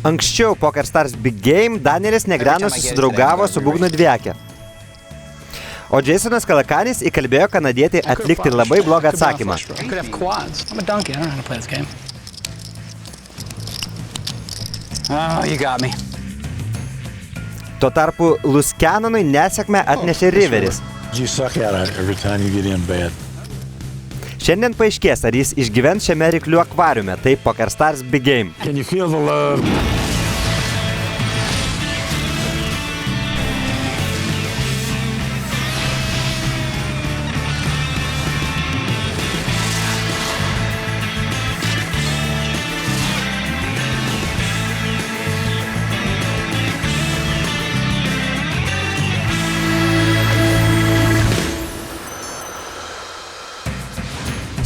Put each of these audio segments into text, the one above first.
Anksčiau PokerStars Big Game Danielis Negreanu susidraugavo su Būgnu Dviake. O Jasonas Kalakanis įkalbėjo kanadietį atlikti labai blogą atsakymą. Tuo tarpu Luskenonui nesėkmę atnešė Riveris. Šiandien paaiškės, ar jis išgyvens šiame ryklių akvariume, tai PokerStars Big Game.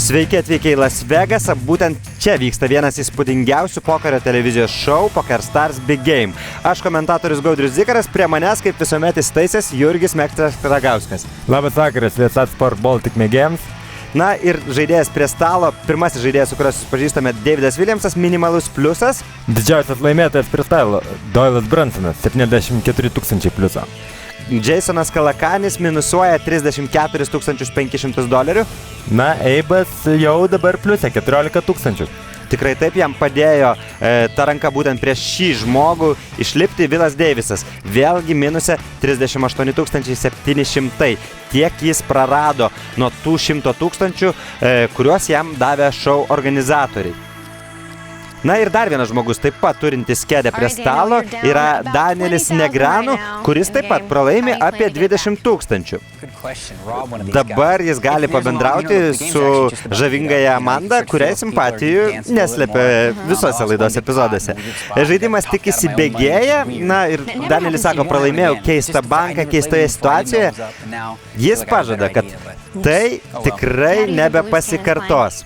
Sveiki atvykę į Las Vegasą, būtent čia vyksta vienas įspūdingiausių pokerio televizijos šou PokerStars Big Game. Aš komentatorius Gaudrius Zikaras, prie manęs kaip visuomet įstaisęs Jurgis Mektas Ragauskas. Labas vakaras, Viasat Sport Baltic mėgėjams. Na ir žaidėjas prie stalo, pirmasis žaidėjas, su kuriuo susipažįstame, Davidas Williamsas, minimalus pliusas. Didžiausias laimėtojas prie stalo, Doylas Brunsonas, 74 000 pliuso. Jasonas Kalakanis minusuoja $34,500. Na, Eibas jau dabar pliusė 14 000. Tikrai taip jam padėjo ta ranka būtent prieš šį žmogų išlipti Vilas Deivisas. Vėlgi minuse 38 700. Tiek jis prarado nuo tų 100 000, kuriuos jam davė šou organizatoriai. Na ir dar vienas žmogus, taip pat turintis kėdę prie stalo, yra Danielis Negreanu, kuris taip pat pralaimi apie 20 000. Dabar jis gali pabendrauti su žavingąja Amanda, kuriai simpatijų neslepia visose laidos epizoduose. Žaidimas tik įsibėgėja, na ir Danielis sako, pralaimėjau keistą banką keistoje situacijoje. Jis pažada, kad tai tikrai nebepasikartos.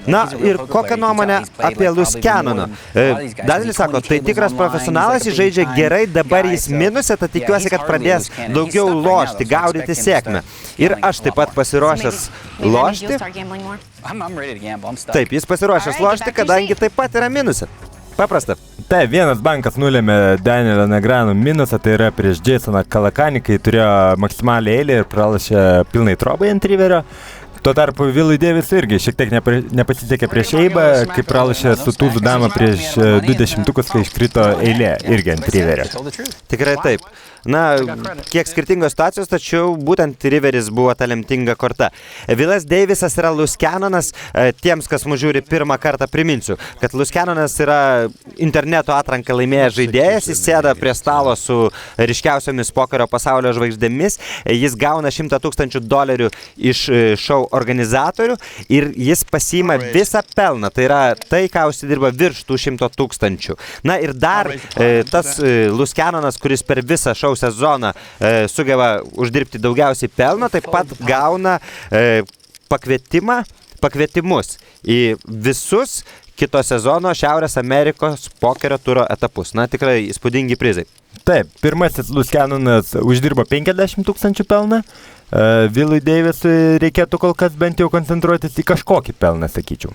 Na ir kokią nuomonę apie Luskenoną? Danielis sako, tai tikras profesionalas, jis žaidžia gerai, dabar jis minuse, tad tikiuosi, kad pradės daugiau lošti, gaudyti sėkmę. Ir aš taip pat pasiruošęs lošti. Taip, jis pasiruošęs lošti, kadangi taip pat yra minuse. Paprasta. Taip, vienas bankas nulėmė Danielio Negreanu minusą, tai yra prieš Jasoną Kalakanį, kai turėjo maksimalią eilę ir pralašė pilnai trobai ant Riverio. Tuo tarpu Vilui Deivisui irgi šiek tiek nepasisekė prieš Eibą, kai pralašė su tūzų dama prieš 20, kai iškrito eilė irgi ant Riverio. Tikrai taip. Na, kiek skirtingos situacijos, tačiau būtent Riveris buvo ta lemtinga korta. Vilas Deivisas yra Luskenonas. Tiems, kas mus žiūri pirmą kartą, priminsiu, kad Luskenonas yra interneto atranką laimėjęs žaidėjas. Jis sėda prie stalo su ryškiausiomis pokerio pasaulio žvaigždėmis. Jis gauna $100 000 iš šou organizatorių ir jis pasiima visą pelną. Tai yra tai, ką užsidirba virš tų 100 000. Na ir dar tas Luskenonas, kuris per visą šou sezoną sugeba uždirbti daugiausiai pelno, taip pat gauna pakvietimus į visus kito sezono Šiaurės Amerikos pokerio turo etapus. Na, tikrai įspūdingi prizai. Taip, pirmasis Luskenonas uždirbo 50 000 pelną. Vilui Deivisui reikėtų kol kas bent jau koncentruotis į kažkokį pelną, sakyčiau.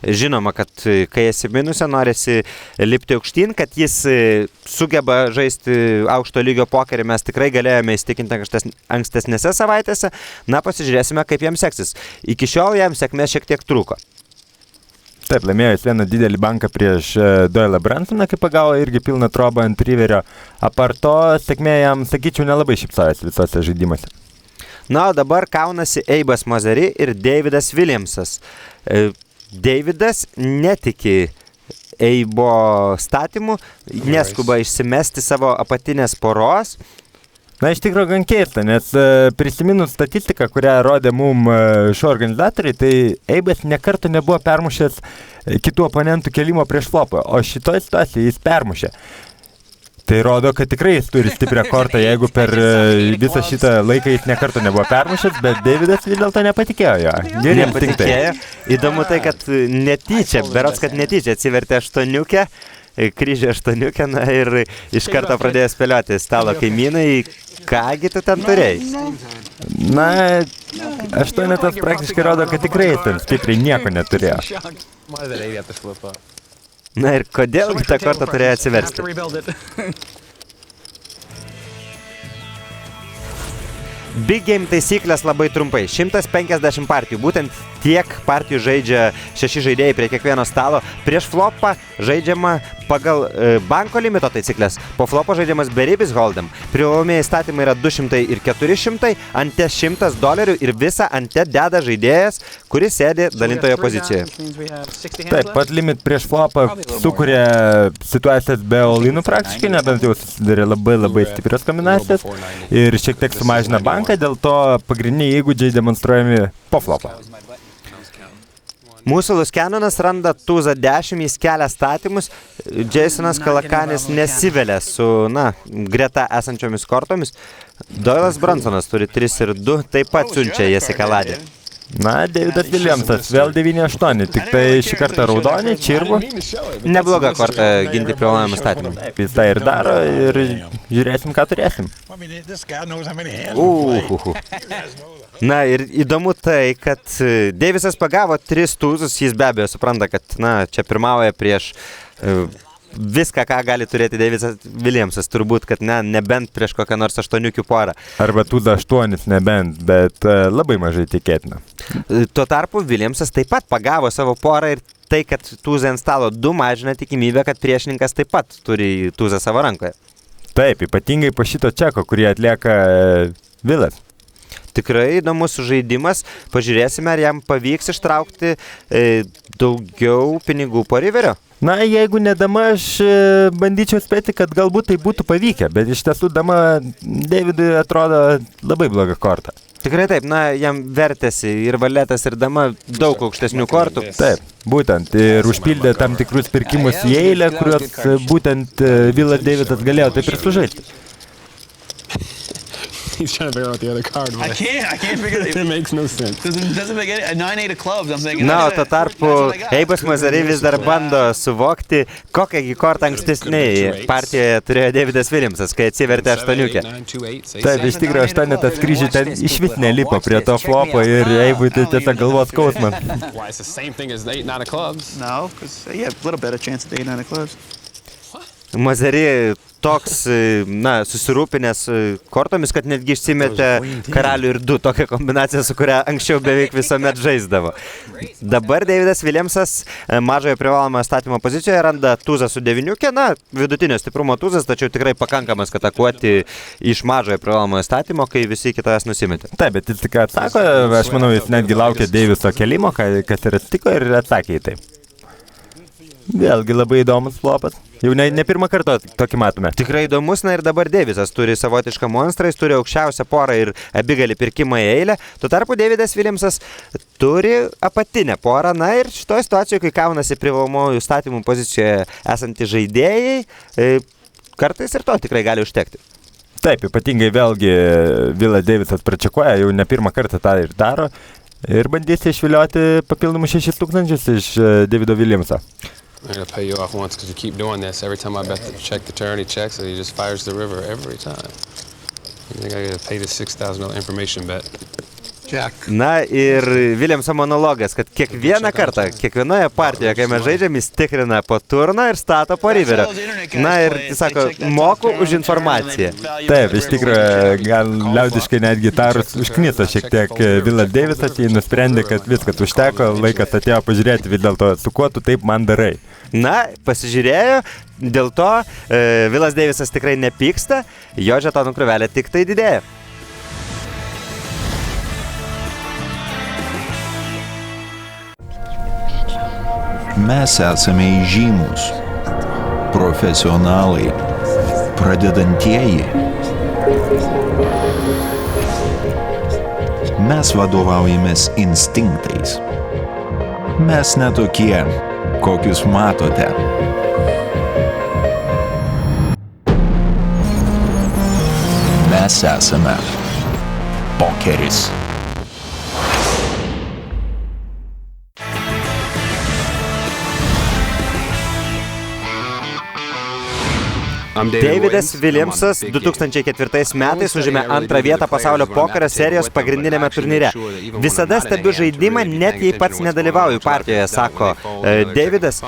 Žinoma, kad kai esi minuse, norisi lipti aukštyn, kad jis sugeba žaisti aukšto lygio pokerį, mes tikrai galėjome įstikinti ankstesnėse savaitėse. Na, pasižiūrėsime, kaip jam seksis. Iki šiol jam sėkmė šiek tiek trūko. Taip, laimėjęs vieną didelį banką prieš Doylą Brunsoną, kai pagavo irgi pilną trobą ant Riverio. Apart to, sėkmė jam, sakyčiau, nelabai šypsojasi visose žaidimuose. Na, o dabar kaunasi Eibas Mozeri ir Davidas Williamsas. Davidas netiki Eibo statymu, neskuba išsimesti savo apatinės poros. Na, iš tikrųjų gan keista, nes prisiminus statistiką, kurią rodė mum šio organizatoriai, tai Eibas nekarto nebuvo permušęs kitų oponentų kelimo prieš flopą, o šitoje situacijoje jis permušė. Tai rodo, kad tikrai jis turi stiprią kortą, jeigu per visą šitą laiką jis nekarto nebuvo permušęs, bet Davidas vis dėlto nepatikėjo jo. Nepatikėjo. Įdomu tai, kad netyčia, berods, kad netyčia atsivertė aštuoniukę, kryžė aštuoniukę, na ir iš karto pradėjo spėlioti stalo kaimynai, kągi tu ten turėjai? Na, aštuonetas praktiškai rodo, kad tikrai ten stipriai nieko neturėjo. Na ir kodėl kitą kartą turėjo atsiversti? Big Game taisyklės labai trumpai. 150 partijų. Būtent tiek partijų žaidžia 6 žaidėjai prie kiekvieno stalo. Prieš flopą žaidžiama pagal banko limito taisyklės. Po flopo žaidžiamas beribis hold'em. Privalomieji statymai yra 200 ir 400, ante $100 ir visą ante deda žaidėjas, kuris sėdi dalintojo pozicijoje. Taip, pat limit prieš flopą sukuria situacijas be all-inų praktiškai, nebent jau susidarė labai stiprios kombinacijos ir šiek tiek sumažina banką, dėl to pagrindiniai įgūdžiai demonstruojami po flopo. Mūsų Luskenonas randa tūzą 10, jis kelia statymus, Jasonas Kalakanis nesivelia su, greta esančiomis kortomis. Doylas Bransonas turi 3 ir 2, taip pat siunčia jas į kaladį. Davidas Williamsas, vėl 9-8, tik tai šį kartą raudonį, čirvų. Nebloga korta ginti privalomą statymą. Jis tai ir daro ir žiūrėsim, ką turėsim. Na ir įdomu tai, kad Davisas pagavo 3 tūzus, jis be abejo supranta, kad čia pirmauja prieš viską, ką gali turėti Davisas Williamsas, turbūt, kad nebent prieš kokią nors 8 porą. Arba tūza 8 nebent, bet labai mažai tikėtina. Tuo tarpu Williamsas taip pat pagavo savo porą ir tai, kad tūza ant stalo 2 mažina tikimybę, kad priešininkas taip pat turi tūzą savo rankoje. Taip, ypatingai po šito čeko, kurį atlieka Vilas. Tikrai įdomus žaidimas. Pažiūrėsime, ar jam pavyks ištraukti daugiau pinigų po riverio. Jeigu ne dama, aš bandyčiau spėti, kad galbūt tai būtų pavykę, bet iš tiesų dama Davidui atrodo labai bloga korta. Tikrai taip, jam vertėsi ir valetas, ir dama daug aukštesnių kortų. Taip, būtent, ir užpildė tam tikrus pirkimus į eilę, kuriuos būtent Vilas Davisas galėjo taip ir sužaisti. He's trying to figure out the other card. I can't figure it out. It makes no sense. Doesn't make any, a 9-8 of clubs. I'm thinking. O tuo tarpu Eibas Mazari vis dar bando suvokti, kokią kortą ankstesniai partijoje turėjo Davidas Williamsas, kai atsivertė 8. Taip, iš tikrųjų 8 skrydžių ten išvis nelipo prie to flopo ir Eibui tai tiesiog galvos skausmas. Why, it's the same thing as the 8-9 of clubs. No, because you have a little better chance at the 8-9 of clubs. Mazari toks, susirūpinęs kortomis, kad netgi išsimetė karalių ir 2, tokią kombinaciją, su kuria anksčiau beveik visuomet žaisdavo. Dabar Davidas Williamsas mažojo privalomojo statymo pozicijoje randa tūzą su 9, vidutinio stiprumo tūzas, tačiau tikrai pakankamas, kad atakuoti iš mažojo privalomojo statymo, kai visi kitas nusimetė. Taip, bet jis tik atsako, aš manau, jis netgi laukė Daviso kelimo, kas ir atsitiko ir atsakė į tai. Vėlgi labai įdomus flopas. Jau ne pirmą kartą tokį matome. Tikrai įdomus, ir dabar Davisas turi savotišką monstrą, jis turi aukščiausią porą ir abigalį pirkimą į eilę. Tuo tarpu Davidas Williamsas turi apatinę porą, ir šitoje situacijoje, kai kaunasi privalomųjų statymų pozicijoje esantys žaidėjai, kartais ir to tikrai gali užtekti. Taip, ypatingai vėlgi Vilas Davisas pračekuoja, jau ne pirmą kartą tą ir daro ir bandys išvilioti papildomus 6,000 iš Davido Williamso. I'm going to pay you off once because you keep doing this. Every time I bet to check the turn, he checks it. He just fires the river every time. I think I got to pay this $6,000 information bet. Jack. Ir Williamso monologas, kad kiekvieną kartą, kiekvienoje partijoje, kai mes žaidžiam, jis tikrina po turną ir stato po riverio. Ir jis sako, moku už informaciją. Taip, iš tikrųjų, gal liaudiškai netgi tarus užkniso šiek tiek Vilas Davisas, jį nusprendė, kad viskas užteko, laikas atėjo pažiūrėti vis dėlto, su kuo tu taip man darai. Pasižiūrėjo, dėl to Vilas Davisas tikrai nepyksta, jo žetonų krūvelė tik tai didėja. Mes esame įžymūs, profesionalai, pradedantieji. Mes vadovaujamės instinktais. Mes netokie, kokius matote. Mes esame pokeris. Davidas Williamsas 2004 metais užėmė antrą vietą pasaulio pokerio serijos pagrindinėme turnyre. Visada stebiu žaidimą, net jei pats nedalyvauju partijoje, sako Davidas.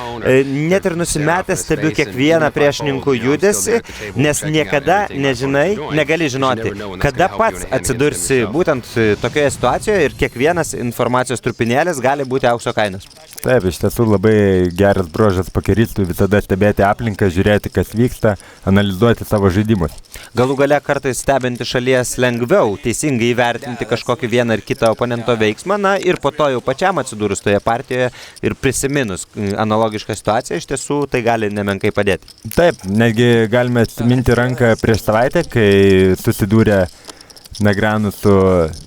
Net ir nusimetęs stebiu kiekvieną priešininkų judesį, nes niekada negali žinoti, kada pats atsidursi būtent tokioje situacijoje ir kiekvienas informacijos trupinėlis gali būti aukso kainos. Taip, iš tiesų labai geras bruožas pokeristų visada stebėti aplinką, žiūrėti, kas vyksta, analizuoti savo žaidimus. Galų gale kartais stebinti šalies lengviau, teisingai įvertinti kažkokį vieną ar kitą oponento veiksmą, na ir po to jau pačiam atsidūrus toje partijoje ir prisiminus analogišką situaciją, iš tiesų tai gali nemenkai padėti. Taip, netgi galime atsiminti ranką prieš savaitę, kai susidūrė Negreanu su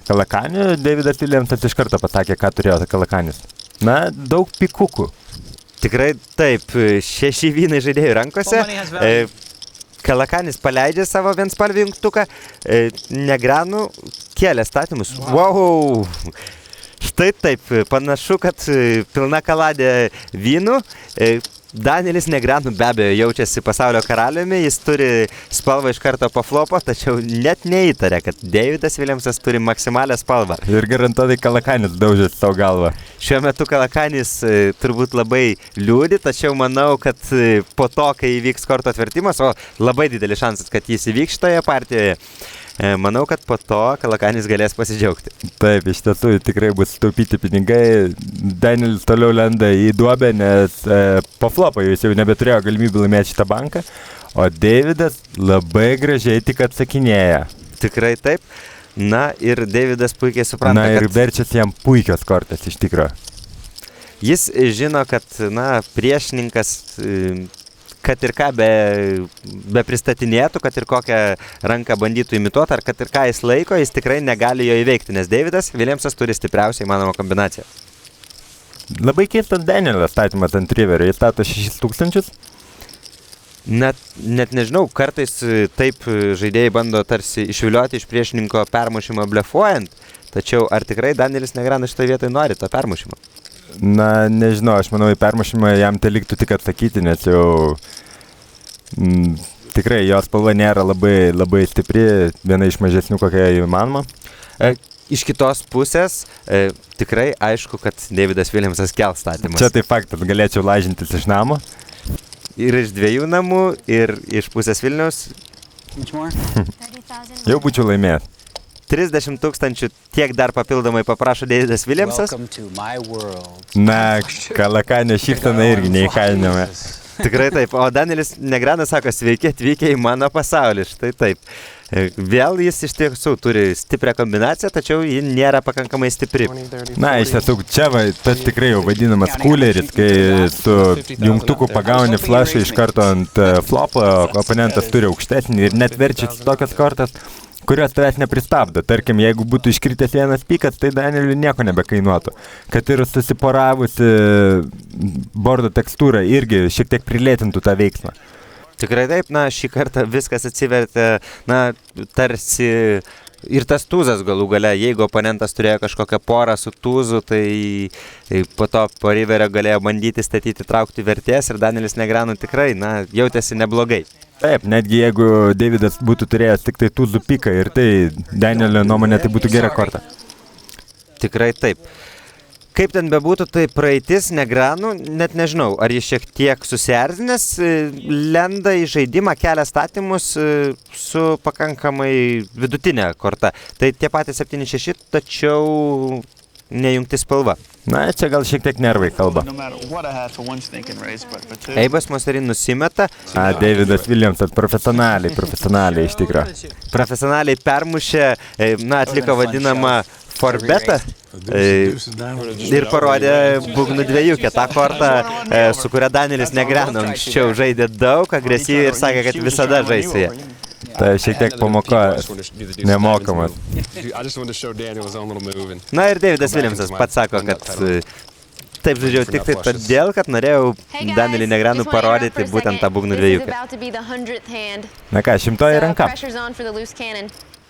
Kalakaniu, Davidas Williamsas iš karto pasakė, ką turėjo Kalakanis. Na, daug pikukų. Tikrai taip, 6 vynai žaidėjų rankose. Kalakanis paleidžia savo vienspalvį jungtuką, Negreanu kėlė statymus. Wow! Štai taip, panašu, kad pilna kaladė vynų. Danielis Negreanu be abejo jaučiasi pasaulio karaliumi, jis turi spalvą iš karto po flopo, tačiau net neįtarė, kad Davidas Williamsas turi maksimalią spalvą. Ir garantuotai Kalakanis daužė savo galvą. Šiuo metu Kalakanis turbūt labai liūdi, tačiau manau, kad po to, kai įvyks korto atvertimas, o labai didelis šansas, kad jis įvyks šitoje partijoje, manau, kad po to Kalakanis galės pasidžiaugti. Taip, iš tiesų tikrai bus sutaupyti pinigai. Danielis toliau lenda į duobę, nes po flopo jis jau nebeturėjo galimybę laimėti šitą banką, o Davidas labai gražiai tik atsakinėja. Tikrai taip. Na ir Davidas puikiai supranta, na, ir verčiasi jam puikios kortos iš tikro. Jis žino, kad priešininkas kad ir ką be pristatinėtų, kad ir kokią ranką bandytų imituoti, ar kad ir ką jis laiko, jis tikrai negali jo įveikti, nes Davidas Williamsas turi stipriausiai įmanomą kombinaciją. Labai keistas Danielio statymas ant riverio, jis stato 6000. Net nežinau, kartais taip žaidėjai bando tarsi išvilioti iš priešininko permušimo blefuojant, tačiau ar tikrai Danielis Negreanu šitoje vietoje nori to permušimo? Na, nežinau, aš manau, į permušimą jam tai liktų tik atsakyti, nes jau tikrai jos spalva nėra labai stipri, viena iš mažesnių, kokia įmanoma. Iš kitos pusės, tikrai aišku, kad Davidas Williamsas kels statymus. Čia tai faktas, galėčiau lažintis iš namo. Ir iš 2 namų, ir iš pusės Vilniaus. Jau būčiau laimėjęs. 30 000 tiek dar papildomai paprašo Davidas Williamsas. Na, Kalakanio šypsena irgi neįkainojama. Tikrai taip, o Danielis Negreanu sako, sveiki atvykę į mano pasaulį, štai taip. Vėl jis iš tiesų turi stiprią kombinaciją, tačiau ji nėra pakankamai stipri. Na, iš tiesų, čia tas tikrai jau vadinamas cooleris, kai su jungtuku pagauni flashą iš karto ant flopo, oponentas turi aukštesnį ir net verčiasi tokias kortas, kurios tavęs nepristabdo. Tarkim, jeigu būtų iškritęs vienas pikas, tai Danieliui nieko nebekainuotų. Kad ir susiporavusi bordo tekstūra irgi šiek tiek prilėtintų tą veiksmą. Tikrai taip, na, šį kartą viskas atsivertė, na, tarsi ir tas tūzas galų gale, jeigu oponentas turėjo kažkokią porą su tūzu, tai po to po riverio galėjo bandyti statyti, traukti vertės ir Danielis Negreanu tikrai, na, jautėsi neblogai. Taip, netgi jeigu Davidas būtų turėjęs tik tai tūzų piką ir tai Danielio nuomonė, tai būtų gera korta. Tikrai taip. Kaip ten bebūtų, tai praeitis Negreanu, net nežinau, ar jis šiek tiek susierzinęs, lenda į žaidimą, kelia statymus su pakankamai vidutinė korta. Tai tie patys 7-6, tačiau nejungti spalva. Na, čia gal šiek tiek nervai kalba. Eibas Moserin nusimeta. Davidas Williamsas profesionaliai iš tikro. Profesionaliai permušė, na, atliko vadinamą forbetą ir parodė būgnų dvejūkę. Ta korta, su kuria Danielis Negreanu anksčiau žaidė daug, agresyviai ir sakė, kad visada žais su ja. Tai šiek tiek pamoka nemokamas. Na ir Davidas Williamsas pats sako, kad taip žaidžiau tik tai todėl, kad norėjau Danielį Negreanu parodyti būtent tą būgnų dvejūkę. Na ką, 100 ranka.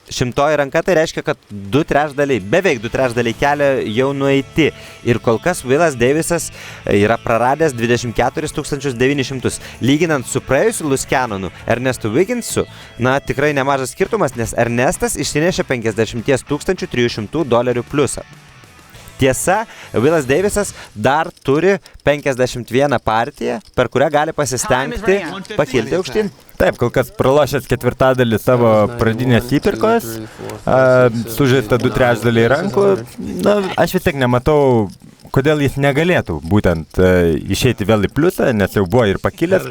100 ranka, tai reiškia, kad beveik 2/3 kelio jau nueiti. Ir kol kas Willas Davisas yra praradęs 24 900. Lyginant su praėjusiu Luskjanonu, Ernestu Wigginsu, na tikrai nemažas skirtumas, nes Ernestas išsinešė $50 300 pliusą. Tiesa, Willas Davisas dar turi 51 partiją, per kurią gali pasistengti pakilti aukštyn. Taip, kol kas pralošęs 1/4 savo pradinės įpirkos, sužaista 2/3 rankų. Na, aš vis tiek nematau, kodėl jis negalėtų būtent išeiti vėl į pliusą, nes jau buvo ir pakilęs.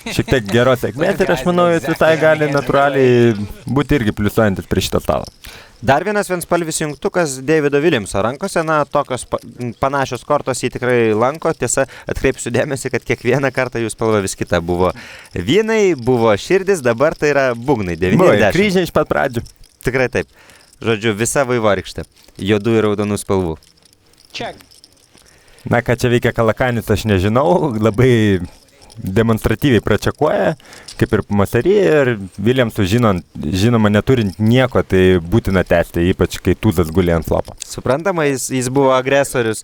Šiek tiek geros sėkmės ir aš manau, jis visai gali natūraliai būti irgi pliusuojantis prie šito stalo. Dar vienas vienspalvis jungtukas Davido Williamso rankose, na, tokios panašios kortos jį tikrai lanko, tiesa, atkreipsiu dėmesį, kad kiekvieną kartą jų spalva vis kita buvo vynai, buvo širdis, dabar tai yra būgnai, 90. Buvo kryžiai iš pat pradžių. Tikrai taip. Žodžiu, visa vaivorykštė, juodų ir raudonų spalvų. Na, ką čia veikia Kalakanis, aš nežinau, labai demonstratyviai pračekuoja, kaip ir Masary, ir Williamsų žinoma neturint nieko, tai būtina tęsti, ypač kai Tūzas guli ant flopo. Suprantama, jis buvo agresorius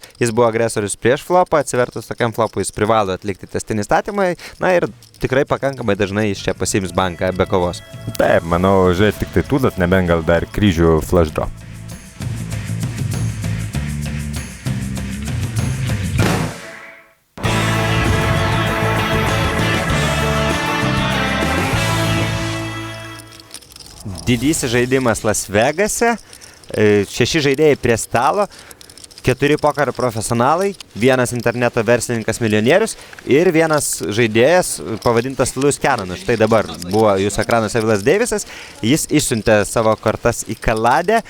prieš flopą, atsivertus tokiam flopui jis privalo atlikti testinį statymą, na ir tikrai pakankamai dažnai jis čia pasiims banką be kovos. Taip, manau, žais tik tai Tūzas, nebent gal dar kryžių flush draw. Didysis žaidimas Las Vegase, 6 žaidėjai prie stalo, 4 pokerio profesionalai, 1 interneto verslininkas milijonierius ir 1 žaidėjas pavadintas Luskjanonas. Štai dabar buvo jūsų ekranuose Willas Davisas, jis išsiuntė savo kortas į Kaladę,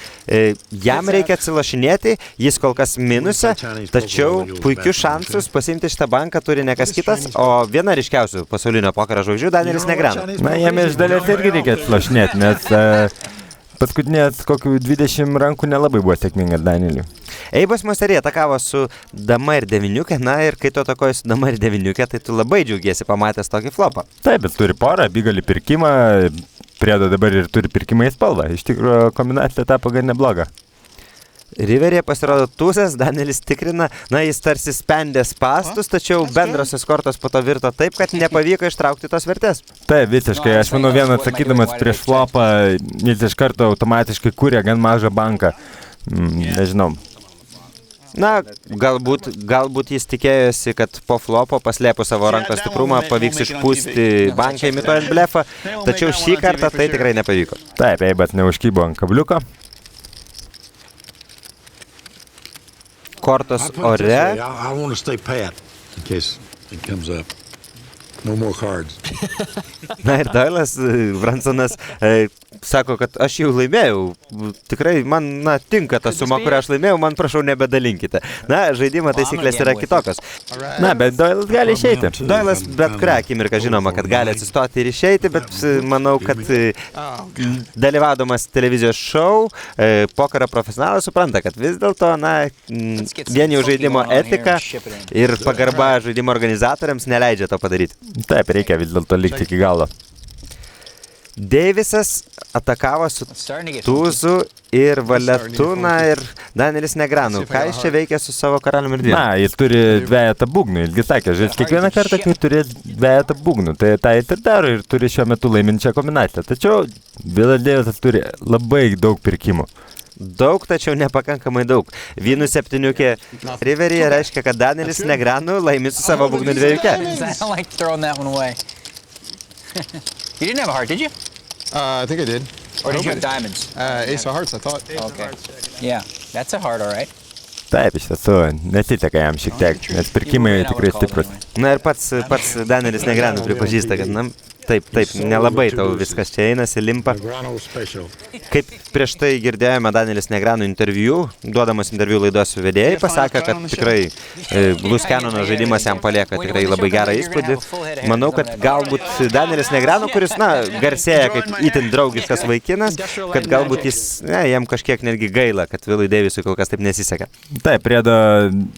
jam reikia atsilošinėti, jis kol kas minuse, tačiau puikius šansus pasiimti šitą banką turi ne kas kitas, o viena ryškiausių pasaulinio pokerio žvaigždžių Danielis Negreanu. Na, jam iš dalies irgi reikia atsilošinėti, nes paskutinės kokių 20 rankų nelabai buvo sėkminga Danieliui. Eibas Masary atakavo su dama ir deviniukė, na ir kai tu atakoji su dama ir deviniukė, tai tu labai džiaugiesi pamatęs tokį flopą. Taip, jis turi porą, abigalį pirkimą, priedo dabar ir turi pirkimą į spalvą. Iš tikrųjų, kombinacija tapo gan nebloga. Riveryje pasirodo Tūzas, Danielis tikrina, na jis tarsi spendė spastus, tačiau bendrosios kortos po to virto taip, kad nepavyko ištraukti tos vertės. Taip, visiškai. Aš manau, vien atsakydamas prieš flopą, jis iš karto automatiškai kūrė gan mažą banką. Nežinau. Na, galbūt jis tikėjosi, kad po flopo paslėpus savo rankos stiprumą pavyks išpūsti banką imituojant blefą, tačiau šį kartą tai tikrai nepavyko. Taip, Eibas neužkybo ant kabliuko. Kortos ore. I want to stay pat in case it comes up. No more cards. Na ir Doylas Bransonas sako, kad aš jau laimėjau. Tikrai man tinka ta suma, kurią aš laimėjau, man prašau nebedalinkite. Na, žaidimo taisyklės yra kitokios. Na, bet Doylas gali išeiti. Doylas bet kurią akimirką žinoma, kad gali atsistoti ir išeiti, bet manau, kad dalyvaudamas televizijos šou, pokerio profesionalas supranta, kad vis dėlto, na, vien jau žaidimo etika ir pagarba žaidimo organizatoriams neleidžia to padaryti. Taip, reikia vis dėlto likti iki galo. Davisas atakavo su Tūzu ir Valetu, na ir Danielis Negreanu. Ką jis čia veikia su savo karaliumi ir dviem? Na, jis turi dvejetą būgnų. Jis sakė, žais kiekvieną kartą, kai turės dvejetą būgnų. Tai tą jis ir daro ir turi šiuo metu laiminčią kombinaciją. Tačiau Willas Davisas turi labai daug pirkimų. Daug, tačiau nepakankamai daug. Vynų septyniukė Riveryje reiškia, kad Danielis Negreanu laimi su savo būgnų dviejukė. You didn't have a heart, did you? I think I did. Or did you have diamonds? Ace of hearts, I thought. Okay. Yeah, that's a heart, all right. Taip, iš tiesų, nesiteka jam šiek tiek, nes pirkimai tikrai stiprus. Na ir pats Danielis Negreanu pripažįsta, kad taip, nelabai tau viskas čia einasi, limpa. Kaip prieš tai girdėjome Danielis Negreanu interviu, duodamas interviu laidos vedėjai, pasakė, kad tikrai Luskjanono žaidimas jam palieka tikrai labai gerą įspūdį. Manau, kad galbūt Danielis Negreanu, kuris, na, garsėja kaip itin draugiškas vaikinas, kad galbūt jis, jam kažkiek netgi gaila, kad Willui Davisui kol kas taip nesiseka. Taip, priedo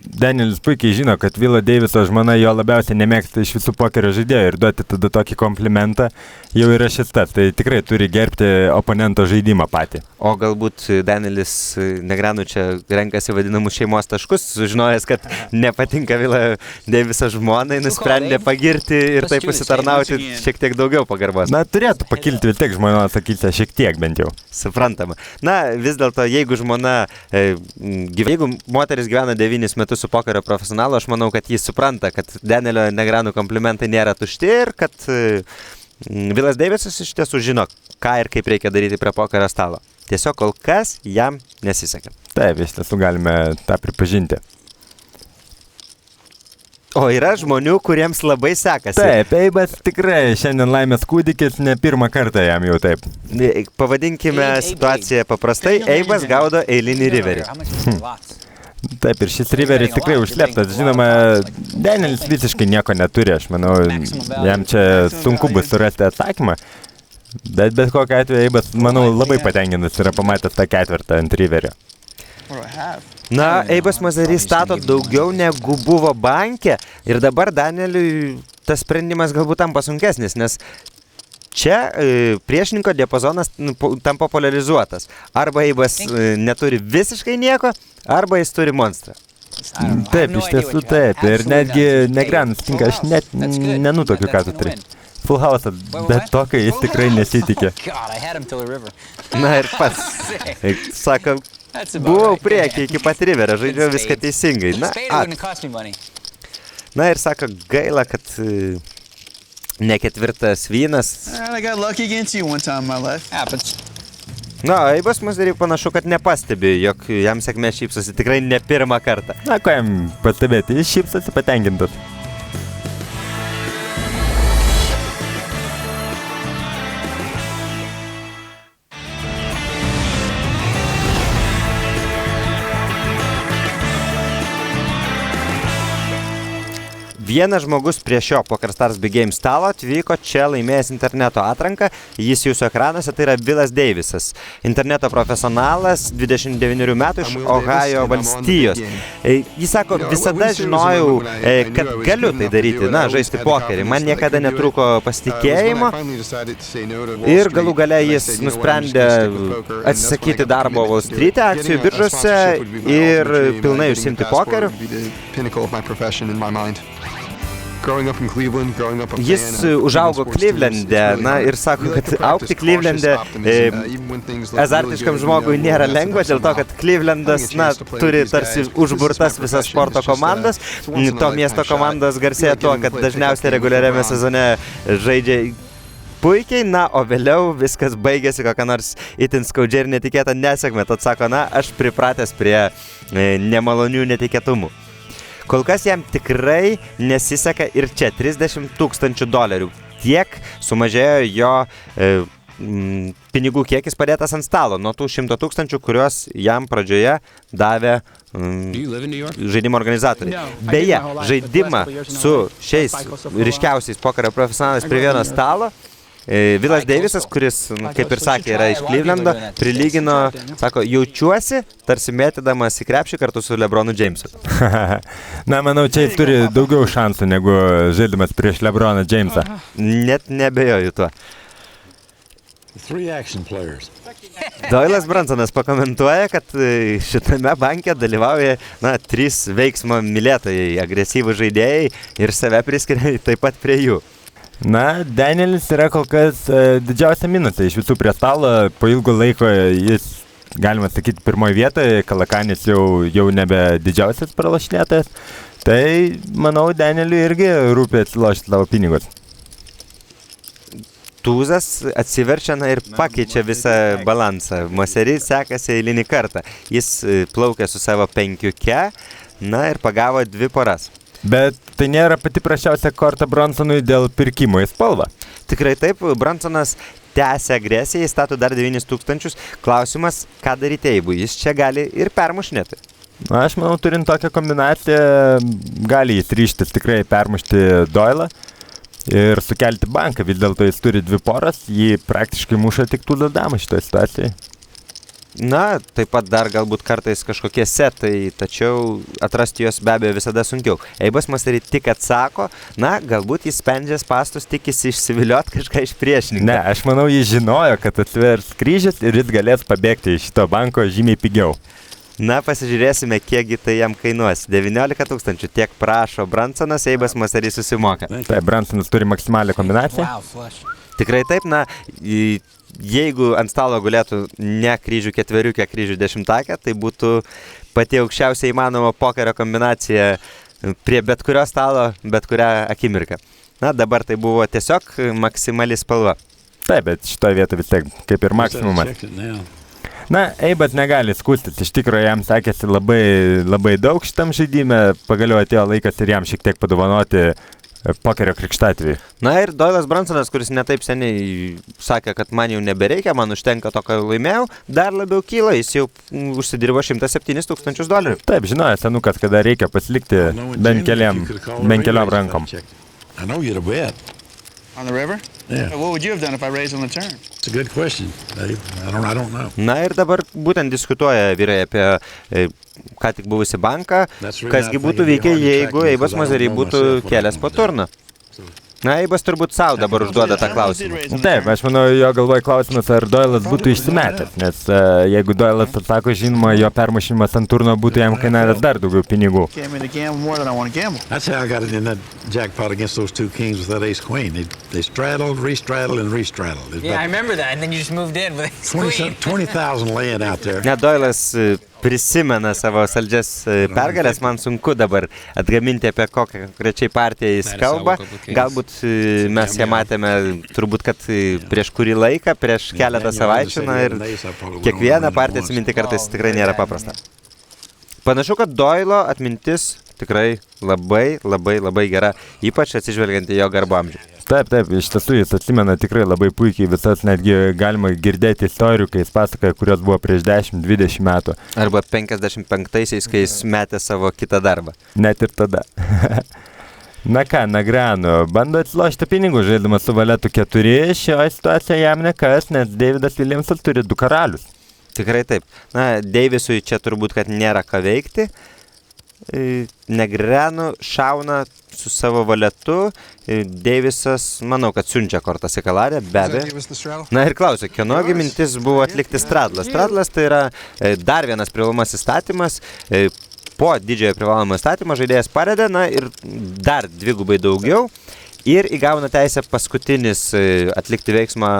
Danielis puikiai žino, kad Willo Daviso žmona jo labiausiai nemėgsta iš visų pokerio žaidėjų ir duoti tada tokį komplimentą fundamentą, jau yra šis tas. Tai tikrai turi gerbti oponento žaidimą patį. O galbūt Danielis Negreanu čia renkasi vadinamus šeimos taškus, sužinojęs, kad nepatinka Vila Deiviso žmonai, nusprendė pagirti ir taip pasitarnauti šiek tiek daugiau pagarbos. Na, turėtų pakilti vis tiek žmonos akise šiek tiek bent jau. Suprantama. Na, vis dėlto, jeigu žmona, jeigu moteris gyvena 9 metus su pokerio profesionalu, aš manau, kad jis supranta, kad Danielio Negreanu komplimentai nėra tušti ir kad Vilas Deivisas iš tiesų žino, ką ir kaip reikia daryti prie pokerio stalo. Tiesiog kol kas jam nesisekė. Taip, iš tiesų galime tą pripažinti. O yra žmonių, kuriems labai sekasi. Taip, Eibas tikrai šiandien laimės kūdikis, ne pirmą kartą jam jau taip. Pavadinkime situaciją paprastai, Eibas gaudo eilinį riverį. Taip, ir šis riveris tikrai užslėptas. Žinoma, Danielis visiškai nieko neturi, aš manau, jam čia sunku bus surasti atsakymą. Bet kokiu atveju Eibas, manau, labai patenkintas yra pamatęs tą ketvirtą ant riverio. Na, Eibas Mazarys stato daugiau negu buvo banke ir dabar Danieliui tas sprendimas galbūt tampa sunkesnis, nes čia priešininko diapazonas tampa polarizuotas. Arba Eibas neturi visiškai nieko, arba jis turi monstrą. Taip, iš tiesų taip. Ir netgi Negreanus tinka, aš net nenutokiu, ką tu turi. Full house, bet tokio jis tikrai nesitikė. Na ir pats, sako, buvau priekį iki pat riverio, žaidžiau viską teisingai. Na ir sako, gaila, kad ne ketvirtas vynas. I got lucky against you one time in my life. Na, Eibas Mazarys panašu, kad nepastebi, jog jam sėkmė šypsosi tikrai ne pirmą kartą. Na, ko jam pastebėti, jis šypsosi patenkintas. Vienas žmogus prie šio PokerStars Big Game stalo atvyko čia laimėjęs interneto atranką, jis jūsų ekranuose, tai yra Vilas Deivisas, interneto profesionalas, 29 metų iš Ohajo valstijos. Jis sako, visada žinojau, kad galiu tai daryti, na, žaisti pokerį, man niekada netrūko pasitikėjimo ir galų gale jis nusprendė atsisakyti darbo Wall Street akcijų biržose ir pilnai užsiimti pokeriu. Jis užaugo Cleveland'e, na ir sako, kad augti Cleveland'e azartiškam žmogui nėra lengva, dėl to, kad Cleveland'as, na, turi tarsi užburtas visas sporto komandas. To miesto komandos garsėja tuo, kad dažniausiai reguliariame sezone žaidžia puikiai, na, o vėliau viskas baigėsi kokią nors itin skaudžią ir netikėtą nesėkmę. Tad sako, na, aš pripratęs prie nemalonių netikėtumų. Kol kas jam tikrai nesiseka ir čia $30,000. Tiek sumažėjo jo pinigų kiekis padėtas ant stalo nuo tų 100,000, kuriuos jam pradžioje davė žaidimo organizatoriai. Beje, žaidimą su šiais ryškiausiais pokerio profesionalais prie vieno stalo Vilas Deivisas, kuris, kaip ir sakė, yra iš Clevelando, prilygino, sako, jaučiuosi tarsi mėtydamas į krepšį kartu su LeBronu Jamesu. Na, manau, čia jis turi daugiau šansų negu žaidimas prieš LeBroną Jamesą. Net nebejoju tuo. Doylas Brunsonas pakomentuoja, kad šitame banke dalyvauja, na, 3 veiksmo mylėtojai, agresyvų žaidėjai ir save priskiria taip pat prie jų. Na, Danielis yra kol kas didžiausia minusai iš visų prie stalo. Po ilgo laiko jis, galima sakyti, pirmoje vietoje, Kalakanis jau nebe didžiausias pralašinėtojas. Tai, manau, Danieliui irgi rūpi atsilošti savo pinigus. Tūzas atsiverčia ir pakeičia visą balansą. Mazarys sekasi eilinį kartą. Jis plaukė su savo 5-ke, na ir pagavo 2 poras. Bet tai nėra pati prašiausia korta Brunsonui dėl pirkimo į spalvą. Tikrai taip, Brunsonas tęsia agresiją, jis stato dar 9,000. Klausimas, ką daryti Eibui, jis čia gali ir permušinėti. Na, aš manau, turint tokią kombinaciją, gali jis ryžtis tikrai permušti Doylą ir sukelti banką. Vis dėlto jis turi 2 poras, jį praktiškai muša tik tų damų šitoje situacijoje. Na, taip pat dar galbūt kartais kažkokie setai, tačiau atrasti juos be abejo visada sunkiau. Eibas Masteri tik atsako, na, galbūt jis spendžia spastus, tikisi išsiviliot kažką iš priešininko. Ne, aš manau, jis žinojo, kad atsvers kryžius ir jis galės pabėgti iš šito banko žymiai pigiau. Na, pasižiūrėsime, kiekgi tai jam kainuos. 19 000 tiek prašo Bransonas, Eibas Masteri susimoka. Tai Bransonas turi maksimalią kombinaciją. Wow, flush. Tikrai taip, na, jeigu ant stalo gulėtų ne kryžių ketveriukė, kryžių dešimtakė, tai būtų pati aukščiausia įmanoma pokerio kombinacija prie bet kurio stalo, bet kurią akimirką. Na, dabar tai buvo tiesiog maksimali spalva. Taip, bet šitoje vietoje vis tiek kaip ir maksimumas. Check it now. Na, Eibas negali skūstis, iš tikrųjų jam sekėsi labai daug šitam žaidime, pagaliau atėjo laikas ir jam šiek tiek padovanoti pokerio krikštatėvį. Na ir Doylas Bransonas, kuris netaip seniai sakė, kad man jau nebereikia, man užtenka to, ką laimėjau, dar labiau kyla, jis jau užsidirbo $107 000. Taip, žinojo senukas, kada reikia pasilikti bent keliom rankom. I know you'd have bet. On the river? Yeah. What would you have done if I raised on the turn? It's a good question, Dave. I don't know. Na ir dabar būtent diskutuoja vyrai apie ką tik buvusi banką, kasgi būtų veikę, jeigu Eibas Masteri būtų kelias po turną. Na, Eibas turbūt savo dabar užduoda tą klausimą. Taip, aš manau, jo galvoj klausimas, ar Doylas būtų išsimetęs, nes jeigu Doylas atsako, žinoma, jo permušimas ant turno būtų jam kainavęs dar daugiau pinigų. Get me to gamble more than I want to gamble. That's how I got it in that jackpot against those two kings with that ace queen. They straddled, restraddled, and restraddled. There's Yeah, I about remember that, and then you just moved in with a queen. 20,000 laying out there. Net Doylas prisimena savo saldžias pergalės, man sunku dabar atgaminti, apie kokią konkrečiai partiją jis kalba. Galbūt mes ją matėme turbūt, kad prieš kurį laiką, prieš keletą savaičių, na ir kiekvieną partiją atsiminti kartais tikrai nėra paprasta. Panašu, kad Doylo atmintis tikrai labai gera, ypač atsižvelgiant į jo garbų amžių. Taip, iš tiesų jis atsimena tikrai labai puikiai visas, netgi galima girdėti istorijų, kai jis pasakoja, kurios buvo prieš 10-20 metų. Arba 55-aisiais, kai jis metė savo kitą darbą. Net ir tada. Na ką, Negreanu, bando atsilošti pinigų, žaidamas su valetu 4, šioje situacijoje jam nekas, nes Davidas Williamsas turi 2 karalius. Tikrai taip. Na, Davisui čia turbūt, kad nėra ką veikti. Negreanu šauna su savo valetu, Davisas, manau, kad siunčia kortas į kalarę, be abejo. Na ir klausia, kienogi mintis buvo atlikti stradlas. Stradlas tai yra dar vienas privalomas įstatymas. Po didžiojo privalomo įstatymo žaidėjas padeda, na ir dar dvigubai daugiau. Ir įgauna teisę paskutinis atlikti veiksmą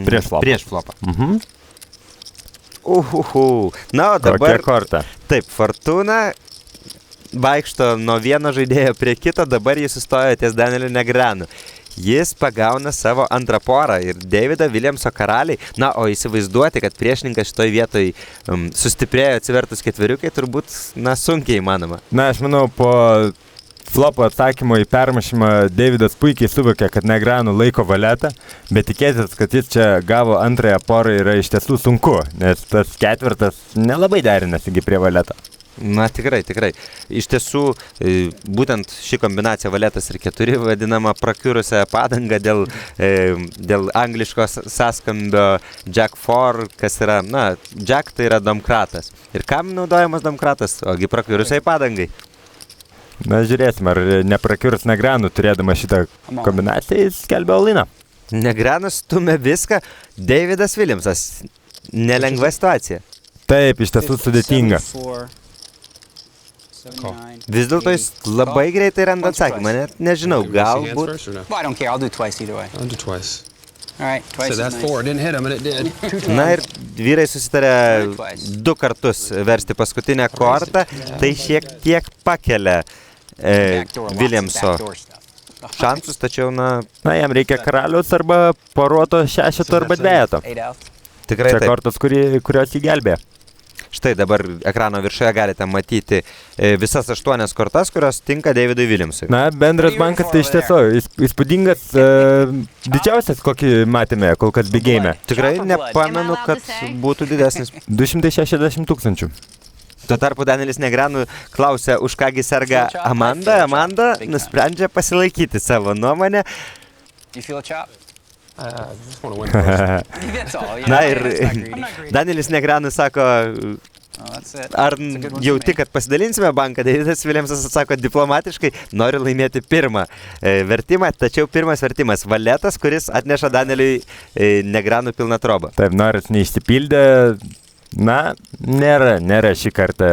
prieš flopą. Na, o dabar... Kokia korta? Taip, Fortuna vaikšto nuo vieno žaidėjo prie kito, dabar jis sustojo ties Danieliu Negreanu. Jis pagauna savo antrą porą ir Davido Williamso karaliai. Na, o įsivaizduoti, kad priešininkas šitoj vietoj sustiprėjo atsivertus ketveriukai, turbūt, na, sunkiai įmanoma. Na, aš manau, po flopo atsakymo į permušimą Davidas puikiai suvokė, kad Negreanu laiko valetą, bet tikėtis, kad jis čia gavo antrąją porą yra iš tiesų sunku, nes tas ketvirtas nelabai derinasi prie valeto. Na, tikrai. Iš tiesų, būtent ši kombinacija valetas ir 4 vadinama prakiurusią padangą dėl angliško sąskambio Jack 4, kas yra, na, Jack tai yra domkratas. Ir kam naudojamas domkratas? Ogi prakiurusiai padangai. Na, žiūrėsim, ar neprakiurs Negreanu turėdama šitą kombinaciją, jis skelbia all-iną. Negreanu stumia viską, Davidas Williamsas. Nelengva situacija. Taip, iš tiesų sudėtinga. Vis dėlto jis labai greitai randa atsakymą, net nežinau, galbūt. Well, I don't care. I'll do twice either way. I'll do twice. All right, twice So is that nice. 4 didn't hit him, and it did. Na ir vyrai susitarė 2 kartus versti paskutinę kortą, tai šiek tiek pakelia Williamso šansus, tačiau, na, jam reikia karalius arba poruoto 6 arba 2. tikrai Čia taip. kortos, kurios jį gelbė. Štai dabar ekrano viršuje galite matyti visas 8 kortas, kurios tinka Davidui Williamsui. Na, bendras bankas tai iš tiesų įspūdingas, didžiausias, kokį matėme kol kas bigėjime. Tikrai nepamenu, kad būtų didesnis. 260 000. Tuo tarpu Danielis Negreanu klausia, už kągi serga Amanda. Amanda nusprendžia pasilaikyti savo nuomonę. You feel a chop? I just want to win first. That's all. Yeah, Na yeah, ir that's not greedy. Danielis Negreanu sako, Oh, that's it. ar That's a good one for jauti, me. kad pasidalinsime banką. Davidas Viljamsas atsako diplomatiškai, noriu laimėti pirmą vertimą, tačiau pirmas vertimas valetas, kuris atneša Danieliui Negreanu pilną trobą. Taip, noras neišsipildė. Na, nėra šį kartą.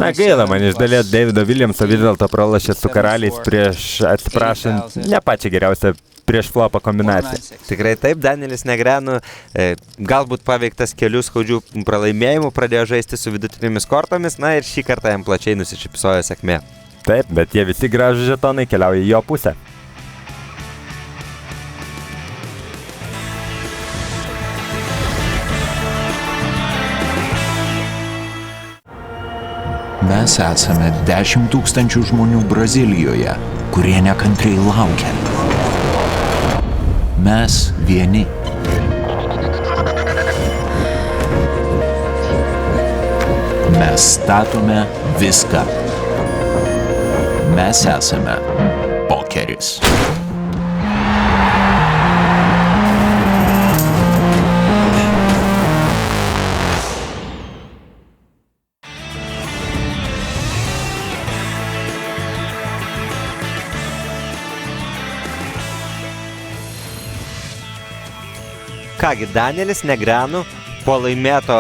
Na, gaila man iš dalies Davido Viljamso vis dėlto pralašė su karaliais prieš, atsiprašant, ne pačią geriausią prieš flopą kombinaciją. Tikrai taip, Danielis Negreanu galbūt paveiktas kelių skaudžių pralaimėjimų, pradėjo žaisti su vidutinėmis kortomis, na ir šį kartą jam plačiai nusišypsojo sėkmė. Taip, bet tie visi gražų žetonai keliauja į jo pusę. Mes esame 10 000 žmonių Brazilijoje, kurie nekantriai laukia. Mes vieni. Mes statome viską. Mes esame pokeris. Kągi, Danielis Negreanu po laimėto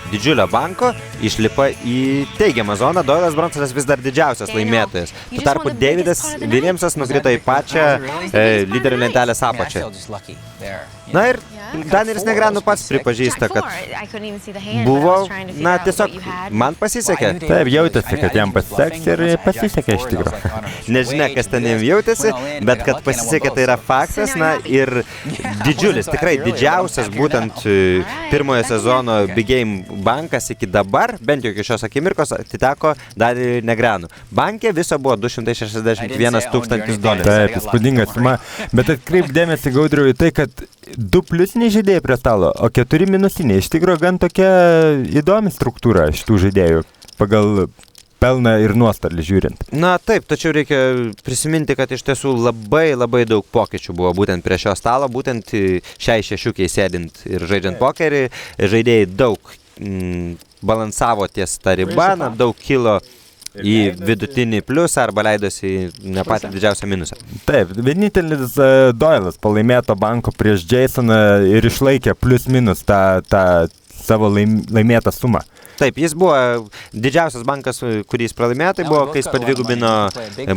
didžiulio banko išlipa į teigiamą zoną. Doylas Bronsonas vis dar didžiausias laimėtojas. Tuo tarpu Davidas Viljamsas nukrito į pačią lyderių lentelės apačią. Na ir Danielis Negreanu pats pripažįsta, kad buvo, na, tiesiog man pasisekė. Taip, jautėsi, kad jam pasiseks ir pasisekė iš tikrųjų. Nežinia, kas ten jam jautėsi, bet kad pasisekė, tai yra faktas, na ir didžiulis, tikrai didžiausias būtent pirmojo sezono Big Game bankas iki dabar, bent jau iki šios akimirkos, atiteko Danieliui Negreanu. Bankė viso buvo $261 000. Taip, įspūdinga suma, bet atkreip dėmesį, Gaudriau, į tai, kad 2 pliusiniai žaidėjai prie stalo, o 4 minusiniai. Iš tikrųjų, gan tokia įdomi struktūra šitų žaidėjų pagal pelną ir nuostolį žiūrint. Na taip, tačiau reikia prisiminti, kad iš tiesų labai daug pokyčių buvo būtent prie šio stalo, būtent šiai šešiukiai sėdint ir žaidžiant pokerį, žaidėjai daug balansavo ties tą ribą, na, daug kilo į vidutinį pliusą arba leidosi į ne patį didžiausią minusą. Taip, vienintelis Doylas palaimėto banko prieš Jasoną ir išlaikė plius minus tą savo laimėtą sumą. Taip, jis buvo didžiausias bankas, kurį jis pralaimėjo, tai buvo, kai jis padvigubino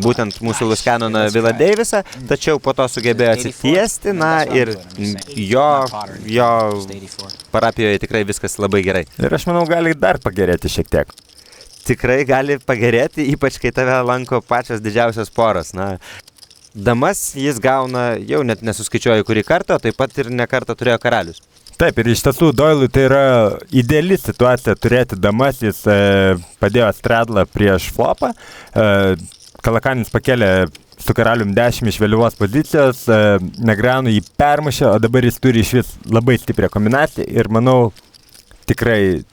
būtent mūsų Luskanoną Villa Davisą, tačiau po to sugebėjo atsitiesti, na ir jo parapijoje tikrai viskas labai gerai. Ir aš manau, gali dar pagerėti šiek tiek. Tikrai gali pagerėti, ypač kai tave lanko pačios didžiausios poros. Na, damas jis gauna, jau net nesuskaičiuoju kurį kartą, taip pat ir ne kartą turėjo karalius. Taip, ir iš tiesų Doylui tai yra ideali situacija turėti damas, jis padėjo stradlą prieš flopą, Kalakanis pakėlė su karalium 10 iš vėliavos pozicijos, Negreanu jį permušė, o dabar jis turi iš vis labai stiprią kombinaciją ir manau tikrai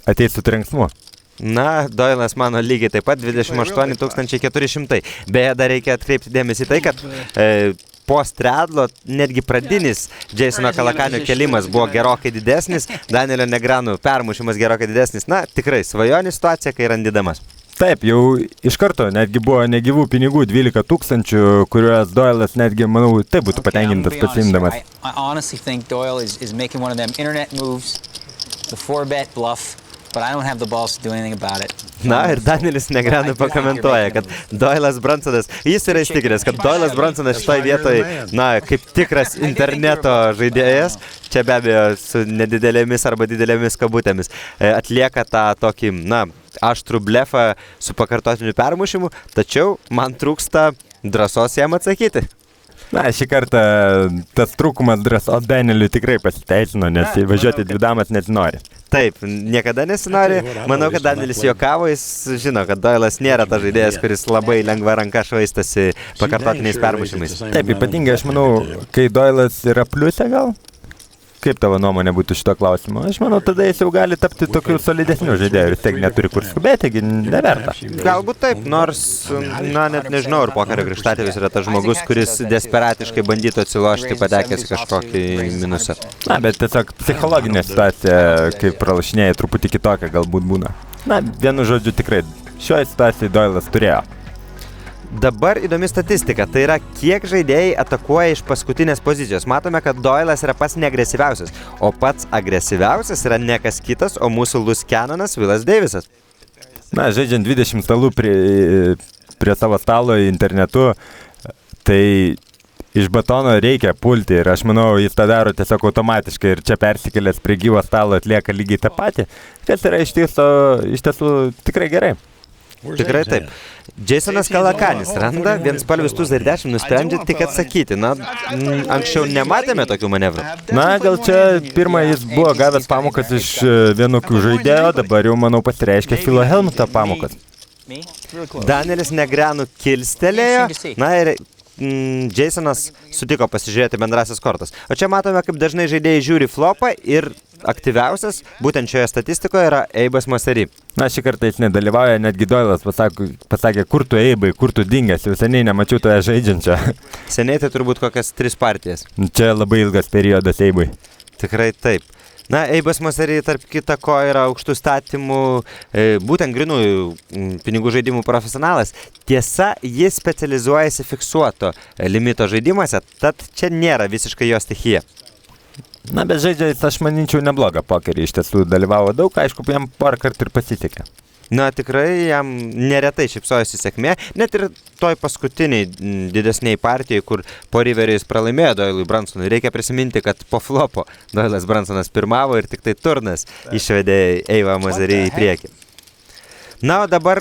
ateis su trenksmu. Na, Doylas mano lygiai taip pat 28 400. Beje, dar reikia atkreipti dėmesį tai, kad po stradlo netgi pradinis Jasono Kalakanio kelimas buvo gerokai didesnis, Danielio Negreanu permušimas gerokai didesnis. Na, tikrai svajonių situacija, kai randi damas. Taip, jau iš karto netgi buvo negyvų pinigų 12 000, kuriuos Doylas netgi, manau, taip būtų patenkintas pasiimdamas. I honestly think Doyle is making one of them internet moves, the 4-bet bluff. But I don't have the balls to do anything about it. Na ir Danielis Negreanu pakomentuoja, kad Doylas Bronsonas, jis yra įstikinęs, kad Doylas Bronsonas šitoj vietoj, na, kaip tikras interneto žaidėjas, čia be abejo su nedidelėmis arba didelėmis kabutėmis, atlieka tą tokį, na, aštrų blefą su pakartotiniu permušimu, tačiau man trūksta drąsos jam atsakyti. Na, šį kartą tas trūkumas drąsos Danieliui tikrai pasiteisino, nes važiuoti 2 damas nesinori. Taip, niekada nesinori. Manau, kad Danielis juokavo, jis žino, kad Doylas nėra tas žaidėjas, kuris labai lengva ranka švaistasi pakartotiniais permušimais. Taip, ypatingai aš manau, kai Doylas yra pliuse gal, kaip tavo nuomonė būtų šito klausimo? Aš manau, tada jis jau gali tapti tokiu solidesniu žaidėju ir tiek neturi kur skubėti, taigi neverta. Galbūt taip, nors, net nežinau, ar pokerio krikštatėvis yra tas žmogus, kuris desperatiškai bandytų atsilošti, patekęs į kažkokį minusą. Na, bet tiesiog psichologinė situacija, kai pralašinėjai, truputį kitokia galbūt būna. Na, vienu žodžiu tikrai, šioje situacijoje Doyle'as turėjo. Dabar įdomi statistika, tai yra kiek žaidėjai atakuoja iš paskutinės pozicijos. Matome, kad Doyle'as yra pats neagresyviausias, o pats agresyviausias yra ne kas kitas, o mūsų loose cannonas Willas Davisas. Na, žaidžiant 20 stalų prie savo stalo internetu, tai iš batono reikia pulti ir aš manau, jis tą daro tiesiog automatiškai ir čia persikėlęs prie gyvo stalo atlieka lygiai tą patį, kas yra iš tiesų tikrai gerai. Tikrai taip. Jasonas Kalakanis randa vienspalvius tuzą ir 10, nusprendžia tik atsakyti. Na, anksčiau nematėme tokių manevrų. Na, gal čia pirmą jis buvo gavęs pamokas iš vienokių žaidėjo, dabar jau, manau, pasireiškia Philo Hellmutho pamokas. Danielis Negreanu kilstelėjo, na ir Jasonas sutiko pasižiūrėti bendrasias kortas. O čia matome, kaip dažnai žaidėjai žiūri flopą ir aktyviausias, būtent šioje statistikoje, yra Eibas Mosery. Na, šį kartą jis nedalyvauja, netgi Doyle'as pasakė, kur tu Eibai, kur tu dingęs, jau seniai nemačiau toje žaidžiančio. Seniai tai turbūt kokias 3 partijas. Čia labai ilgas periodas Eibai. Tikrai taip. Na, Eibas Mosery, tarp kita ko, yra aukštų statymų, būtent grinųjų pinigų žaidimų profesionalas. Tiesa, jis specializuojasi fiksuoto limito žaidimuose, tad čia nėra visiškai jo stichija. Na, bet žaidžiais, aš manyčiau, neblogą pokerį, iš tiesų dalyvavo daug, aišku, jam porą kartų ir pasisekė. Na, tikrai jam neretai šypsojosi sėkmė, net ir toj paskutiniai didesniai partijai, kur po Riverio jis pralaimėjo Doyle'ui Brunsonui. Reikia prisiminti, kad po flopo Doyle'as Brunsonas pirmavo ir tik tai turnas išvedė Eibą Moserį į priekį. Na, o dabar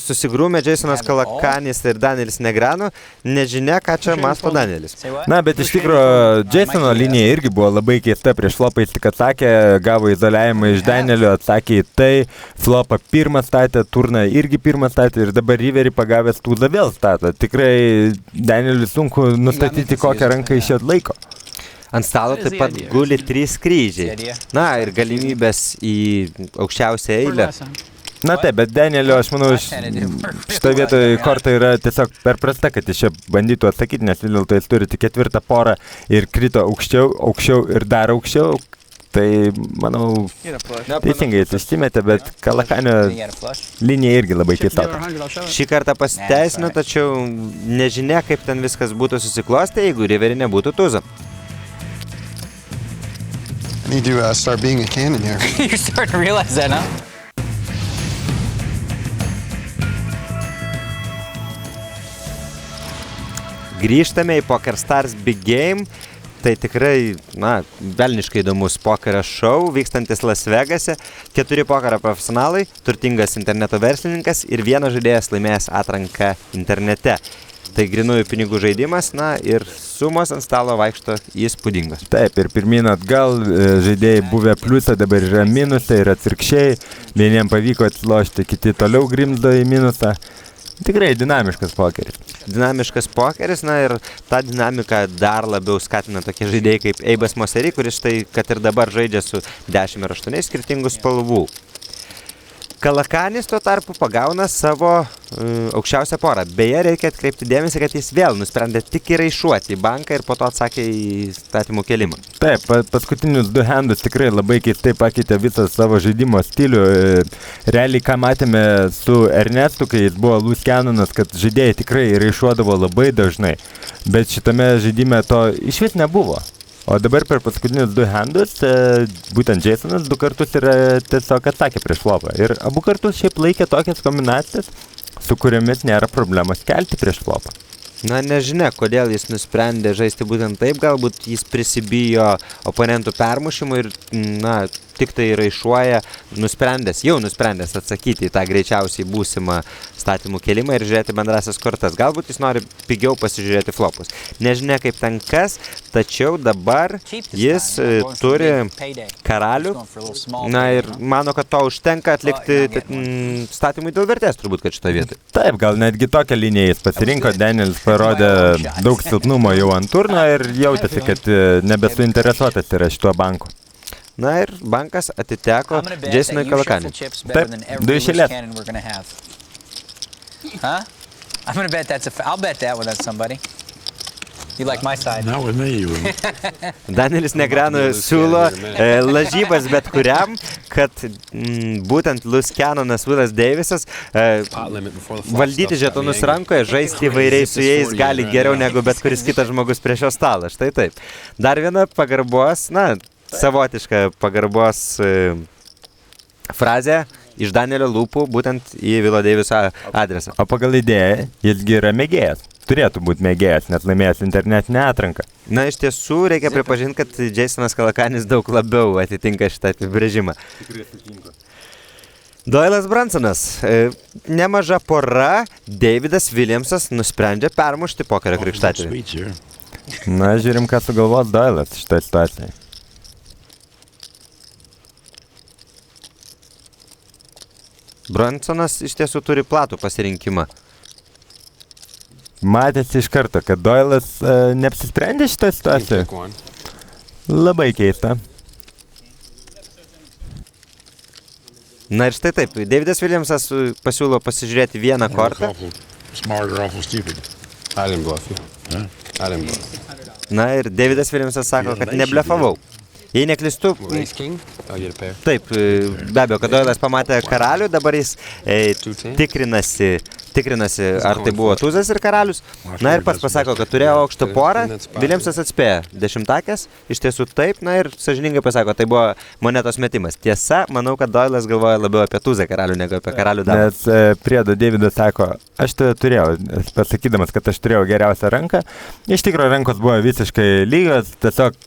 susigrūmė Jasonas Kalakanis ir Danielis Negreanu, nežinia, ką čia masto Danielis. Na, bet iš tikrųjų, Jasono linija irgi buvo labai keista prieš flopą, jis tik atsakė, gavo izoliavimą iš Danielio, atsakė į tai, flopą pirmą statė, turną irgi pirmą statė ir dabar Riverį pagavęs tūzą vėl stato. Tikrai Danieliui sunku nustatyti, kokią ranką iš jo laiko. Ant stalo taip pat guli 3 kryžiai. Na, ir galimybės į aukščiausią eilę. Na taip, bet Danielio, aš manau, šitoje vietoje korta yra tiesiog per prasta, kad jis čia bandytų atsakyti, nes vis dėlto jis turi tik 4 porą ir krito aukščiau ir dar aukščiau. Tai, manau, teisingai jis išsimetė, bet Kalakanio linija irgi labai keistota. Šį kartą pasiteisino, tačiau nežinia, kaip ten viskas būtų susiklostę, jeigu Riverį nebūtų tuzo. I need to start being a cannon here. You're starting to realize that, huh? Grįžtame į PokerStars Big Game. Tai tikrai, velniškai įdomus pokerio šou, vykstantis Las Vegase. 4 pokerio profesionalai, turtingas interneto verslininkas ir vienas žaidėjas laimėjęs atranką internete. Tai grinųjų pinigų žaidimas, ir sumos ant stalo vaikšto įspūdingos. Taip, ir pirmyn atgal žaidėjai buvę pliusą, dabar yra minusą ir atvirkščiai. Vieniem pavyko atsilošti, kiti toliau grimzdo į minusą. Tikrai dinamiškas pokeris. Dinamiškas pokeris, ir tą dinamiką dar labiau skatina tokie žaidėjai kaip Eibas Mosery, kuris štai, kad ir dabar žaidžia su 10 ir 8 skirtingų spalvų. Kalakanis tuo tarpu pagauna savo aukščiausią porą. Beje, reikia atkreipti dėmesį, kad jis vėl nusprendė tik įraišuoti į banką ir po to atsakė į statymų kėlimą. Taip, paskutinius 2 handus tikrai labai keistai pakeitė visą savo žaidimo stilių. Realiai, ką matėme su Ernestu, kai jis buvo loose cannonas, kad žaidėjai tikrai įraišuodavo labai dažnai. Bet šitame žaidime to išvis nebuvo. O dabar per paskutinius 2 handus, būtent Jasonas 2 kartus yra tiesiog atsakė prieš flopą. Ir abu kartus šiaip laikė tokias kombinacijas, su kuriomis nėra problemos kelti prieš flopą. Nežinia, kodėl jis nusprendė žaisti būtent taip, galbūt jis prisibijo oponentų permušimų ir, tik tai raišuoja, jau nusprendęs atsakyti į tą greičiausiai būsimą statymų kelimą ir žiūrėti bendrasias kortas. Galbūt jis nori pigiau pasižiūrėti flopus. Nežinia kaip ten kas, tačiau dabar jis turi karalių, na ir mano, kad to užtenka atlikti statymui dėl vertės turbūt, kad šito vietoj. Taip, gal netgi tokią liniją jis pasirinko, Danielis parodė daug silpnumo jau ant turno ir jautėsi, kad nebesuinteresuotas yra šituo banku. Na ir bankas atiteko Jasonui Kalakaniui. Taip, 2 iš eilės. Huh? I'm gonna bet I'll bet that with somebody. You like my side? Not with me, you wouldn't. Danielis Negreanu siūlo lažybas bet kuriam, kad būtent Loose Cannonas Willas Davisas valdyti žetonus rankoje, žaisti įvairiai su jais gali geriau negu bet kuris kitas žmogus prie šio stalo. Štai taip. Dar viena pagarbos, savotiška pagarbos frazė iš Danielio lūpų būtent į Willo Daviso adresą. O pagal idėją, jisgi yra mėgėjas. Turėtų būti mėgėjas, net laimėjęs internetinę atranką. Na, iš tiesų, reikia pripažinti, kad Jasonas Kalakanis daug labiau atitinka šitą apibrėžimą. Doylas Brunsonas. Nemaža pora, Davidas Williamsas nusprendžia permušti pokerio krikštatėvį. Na, žiūrim, ką sugalvos Doylas šitą situaciją. Brunsonas iš tiesų turi platų pasirinkimą. Matėsi iš karto, kad Doylas neapsisprendė šitą situaciją. Labai keista. Na ir štai taip, Davidas Williamsas pasiūlo pasižiūrėti vieną kortą. Smart or awful stupid. I didn't bluff you. I didn't bluff. Na ir Davidas Williamsas sako, kad neblefavau. Jei neklystu, taip, be abejo, kad Doylas pamatė karalių, dabar jis tikrinasi, ar tai buvo tuzas ir karalius. Na ir pats pasako, kad turėjo aukštą porą, Williamsas atspėjo 10-takės, iš tiesų taip, na ir sąžiningai pasako, tai buvo monetos metimas. Tiesa, manau, kad Doylas galvoja labiau apie tuzą karalių, negu apie karalių damą. Nes priedo Davidas sako, aš tave turėjau, pasakydamas, kad aš turėjau geriausią ranką. Iš tikrųjų, rankos buvo visiškai lygios, tiesiog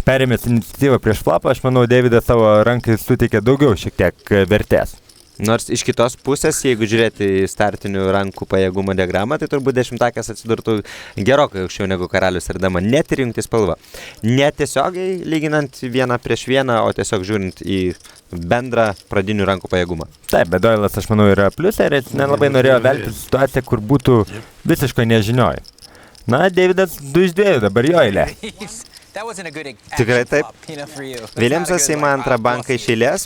perėmęs iniciatyvą prieš flopą, aš manau, Davidas savo rankai suteikė daugiau šiek tiek vertės. Nors iš kitos pusės, jeigu žiūrėti į startinių rankų pajėgumo diagramą, tai turbūt 10-takės atsidurtų gerokai aukščiau negu karalius ir dama, net ir jungti spalva. Ne tiesiogiai lyginant vieną prieš vieną, o tiesiog žiūrint į bendrą pradinių rankų pajėgumą. Taip, bet Doylas, aš manau, yra pliusė ir jis nelabai norėjo velti situaciją, kur būtų visiškai nežinioj. Na, Davidas 2 iš 2, dabar jo eilė. Tikrai taip. Williamsas įma antrą banką iš eilės.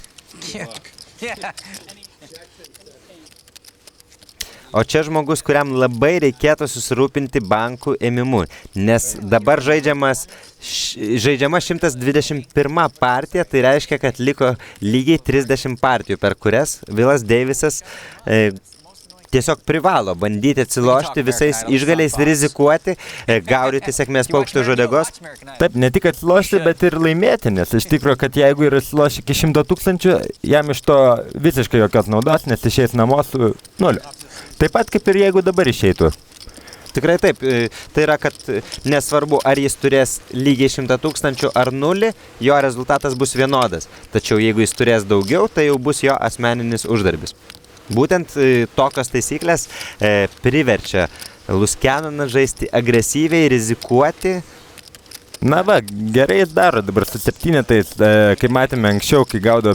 O čia žmogus, kuriam labai reikėtų susirūpinti bankų ėmimu, nes dabar žaidžiama 121 partija, tai reiškia, kad liko lygiai 30 partijų, per kurias Willas Davisas tiesiog privalo bandyti atsilošti visais išgaliais, rizikuoti, gaudyti sėkmės paukščio žodegos. Taip, ne tik atsilošti, bet ir laimėti, nes iš tikrųjų, kad jeigu ir atsiloši iki 100 000, jam iš to visiškai jokios naudos, nes išeis namo su 0. Taip pat kaip ir jeigu dabar išeitų. Tikrai taip, tai yra, kad nesvarbu, ar jis turės lygiai 100 000 ar 0, jo rezultatas bus vienodas. Tačiau jeigu jis turės daugiau, tai jau bus jo asmeninis uždarbis. Būtent tokios taisyklės priverčia Loose Cannoną žaisti agresyviai, rizikuoti. Na va, gerai jis daro dabar su 7-tais, kaip matėme anksčiau, kai gaudavo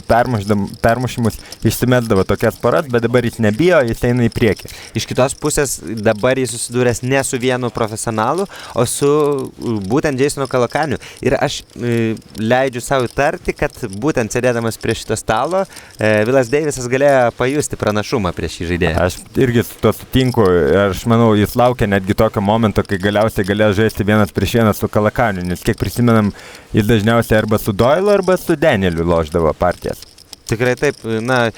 permušimus, išsimesdavo tokias poras, bet dabar jis nebijo, jis eina į priekį. Iš kitos pusės dabar jis susidūręs ne su vienu profesionalu, o su būtent Jasonu Kalakaniu. Ir aš leidžiu savo įtarti, kad būtent sėdėdamas prie šito stalo, Willas Davisas galėjo pajusti pranašumą prieš šį žaidėją. Aš irgi su to sutinku, aš manau, jis laukia netgi tokio momento, kai galiausiai galėjo žaisti 1-1 su Kalakaniu. Kiek prisimenam, jis dažniausiai arba su Doylu, arba su Danieliu lošdavo partijas. Tikrai taip, na,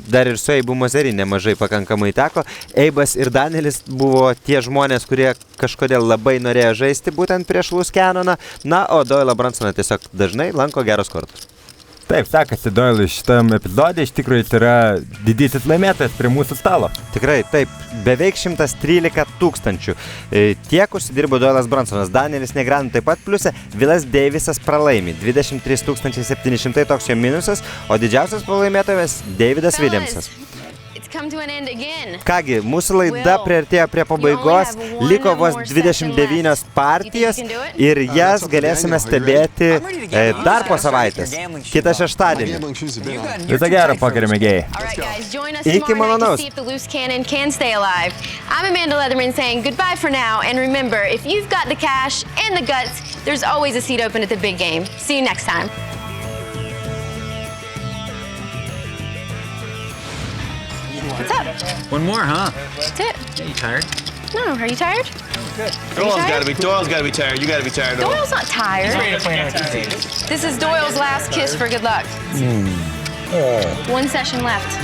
dar ir su Eibu Moserį nemažai pakankamai teko. Eibas ir Danielis buvo tie žmonės, kurie kažkodėl labai norėjo žaisti būtent prieš Loose Cannoną, na, o Doylą Brunsoną tiesiog dažnai lanko geros kortos. Taip, sekasi Doyle šitam epizodė, iš tikrųjų jis yra didysis laimėtojas prie mūsų stalo. Tikrai, taip, beveik 113 000. Tiek užsidirbo Doyle'as Bronsonas, Danielis Negreanu taip pat pliusė, Vilas Deivisas pralaimi, 23 700 toks jo minusas, o didžiausias pralaimėtojas Davidas Williamsas. Kągi, mūsų laida priartėjo prie pabaigos, liko vos 29 partijos ir jas galėsime stebėti dar po savaitės, kitą šeštadienį. Visą gerą, pokerio mėgėjai. Iki malonaus. I'm Amanda Leatherman saying goodbye for now, and remember, if you've got the cash and the guts, there's always a seat open at the big game. See you next time. What's up? One more, huh? That's it. Are you tired? No, are you tired? Doyle's gotta be tired. You gotta be tired. Doyle's not tired. This is Doyle's last kiss for good luck. 1 session left.